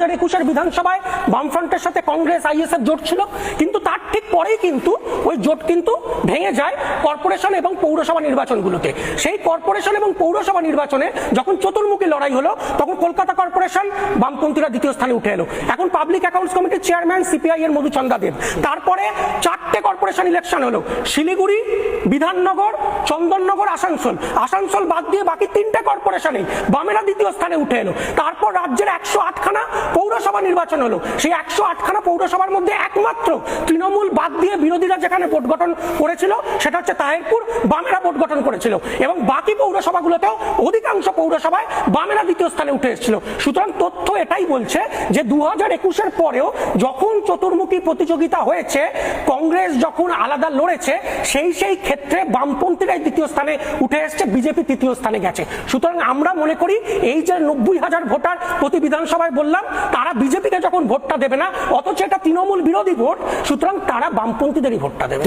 2021-এর বিধানসভায় বামফ্রন্টের সাথে কংগ্রেস আইএসএফ জোট ছিল, কিন্তু তার ঠিক পরেই কিন্তু ওই জোট কিন্তু ভেঙে যায় কর্পোরেশন এবং পৌরসভা নির্বাচনগুলোতে। সেই কর্পোরেশন এবং পৌরসভা নির্বাচনে যখন চতুর্মুখী লড়াই হলো, তখন কলকাতা কর্পোরেশন বামপন্থীরা দ্বিতীয় স্থানে উঠে এলো। এখন পাবলিক অ্যাকাউন্টস কমিটির চেয়ারম্যান সিপিআই এর মধুচন্দ্রা দেব। তারপরে 4টে কর্পোরেশন ইলেকশন হলো, শিলিগুড়ি, বিধাননগর, চন্দননগর, আসানসোল। আসানসোল বাদ দিয়ে বাকি 3টে কর্পোরেশনে বামেরা দ্বিতীয় স্থানে উঠে এলো। তারপর রাজ্যের 108খানা পৌরসভা নির্বাচন হলো। সেই 108খানা পৌরসভার মধ্যে একমাত্র তৃণমূল বাদ দিয়ে বিরোধীরা যেখানে ভোট গঠন করেছিল সেটা হচ্ছে তাহিরপুর, বামেরা ভোট গঠন করেছিল। এবং বাকি পৌরসভাগুলোতেও অধিকাংশ পৌরসভায় বামেরা দ্বিতীয় স্থানে উঠে এসেছিল। সুতরাং তথ্য এটাই বলছে যে 2021-এর পরেও যখন চতুর্মুখী প্রতিযোগিতা হয়েছে, কংগ্রেস যখন আলাদা লড়েছে, সেই ক্ষেত্রে বামপন্থীরাই দ্বিতীয় স্থানে উঠে এসছে, বিজেপি তৃতীয় স্থানে গেছে। সুতরাং আমরা মনে করি এই যে 90,000 ভোটার প্রতি বিধানসভায় বললাম, তারা বিজেপিকে যখন ভোটটা দেবে না, অথচ এটা তৃণমূল বিরোধী ভোট, সুতরাং তারা বামপন্থীদেরই ভোটটা দেবে।